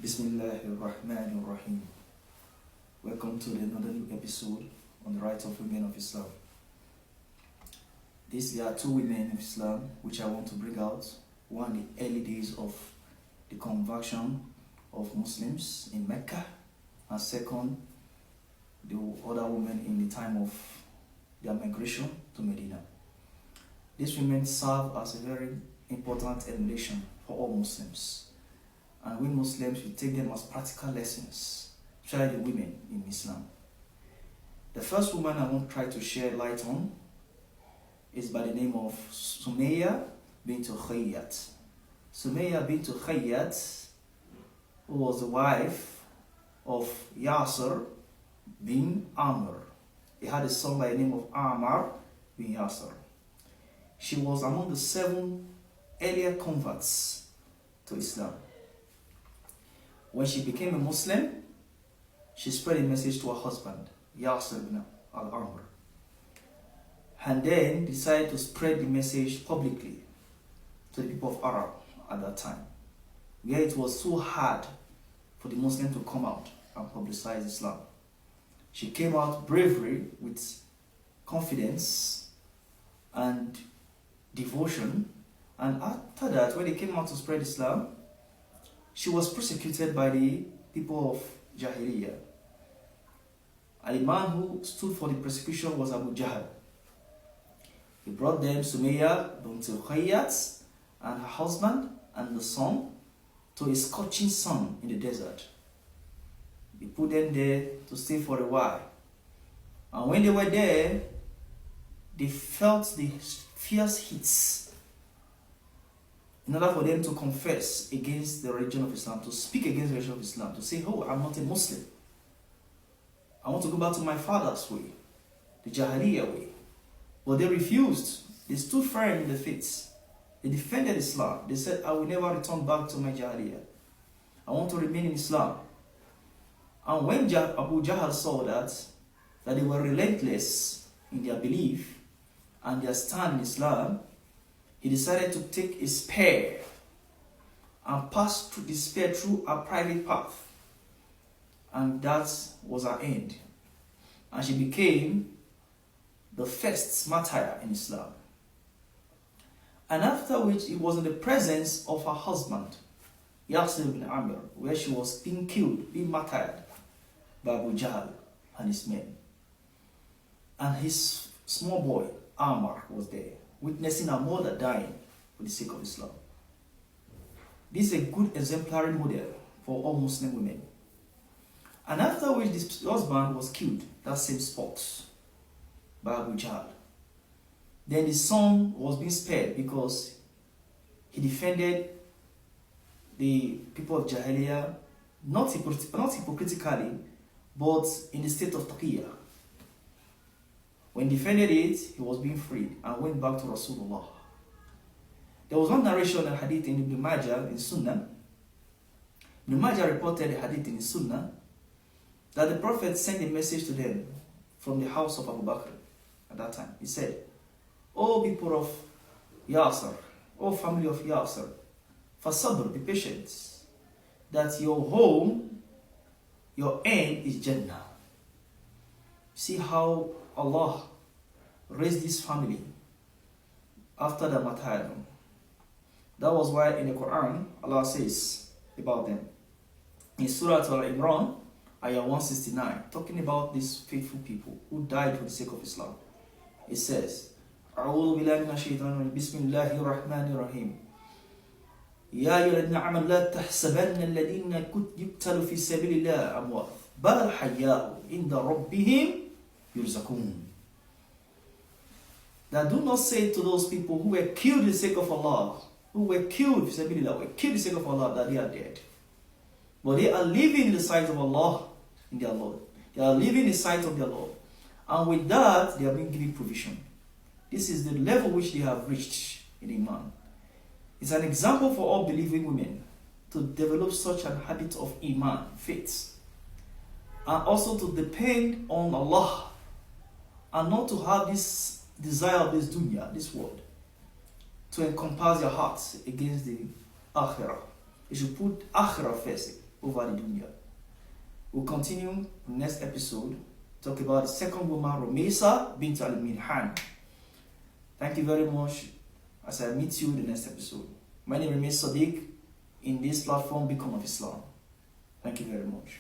Bismillahirrahmanirrahim. Welcome to another new episode on the rights of women of Islam. There are two women of Islam which I want to bring out. One, the early days of the conversion of Muslims in Mecca, and second, the other women in the time of their migration to Medina. These women serve as a very important emulation for all Muslims. And we Muslims, we take them as practical lessons, especially the women in Islam. The first woman I want to try to share light on is by the name of Sumayya bint Khayyat. Sumayya bint Khayyat, who was the wife of Yasir bin Amr. He had a son by the name of Ammar bin Yasir. She was among the 7 earlier converts to Islam. When she became a Muslim, she spread a message to her husband, Yasir bin al-Amr, and then decided to spread the message publicly to the people of Arab at that time, where it was so hard for the Muslim to come out and publicize Islam. She came out bravely with confidence and devotion, and after that, when they came out to spread Islam, she was persecuted by the people of Jahiliyyah. And the man who stood for the persecution was Abu Jahl. He brought them Sumayya bint Khayyat and her husband and the son to a scorching sun in the desert. He put them there to stay for a while. And when they were there, they felt the fierce heats. In order for them to confess against the religion of Islam, to speak against the religion of Islam, to say, oh, I'm not a Muslim. I want to go back to my father's way, the Jahiliyyah way. But they refused. They stood firm in the faith. They defended Islam. They said, I will never return back to my Jahiliyyah. I want to remain in Islam. And when Abu Jahl saw that they were relentless in their belief and their stand in Islam, he decided to take a spear and pass through the spear through a private path. And that was her end. And she became the first martyr in Islam. And after which, it was in the presence of her husband, Yasir bin Amr, where she was being killed, being martyred by Abu Jahl and his men. And his small boy, Ammar, was there, witnessing her mother dying for the sake of Islam. This is a good exemplary model for all Muslim women. And after which this husband was killed, that same spot, by Abu Jahl. Then the son was being spared because he defended the people of Jahiliyyah, not hypocritically, but in the state of taqiyya. When he defended it, he was being freed and went back to Rasulullah. There was one narration and hadith in Ibn Majah in Sunnah. Ibn Majah reported a hadith in Sunnah that the Prophet sent a message to them from the house of Abu Bakr at that time. He said, O people of Yasir, O family of Yasir, fasabr, be patient, that your home, your end is Jannah. See how Allah raised this family after the martyrdom. That was why in the Quran, Allah says about them. In Surah Al-Imran, Ayah 169, talking about these faithful people who died for the sake of Islam. It says, أعوذ بالله من الشيطان الرجيم بسم الله الرحمن الرحيم يا أيها الذين آمنوا لا تحسبن الذين يقتلوا في سبيل الله أموات بل أحياء عند ربهم يرزقون. That do not say to those people who were killed for the sake of Allah, who were killed for the sake of Allah, that they are dead. But they are living in the sight of Allah, in their Lord. They are living in the sight of their Lord. And with that, they are being given provision. This is the level which they have reached in Iman. It's an example for all believing women to develop such an habit of Iman, faith. And also to depend on Allah and not to have this desire of this dunya, this world, to encompass your hearts against the akhirah. You should put akhirah first over the dunya. We'll continue the next episode, talk about the second woman, Rumeysa bint al-Milhan. Thank you very much as I meet you in the next episode. My name remains Sadiq in this platform, Beacon of Islam. Thank you very much.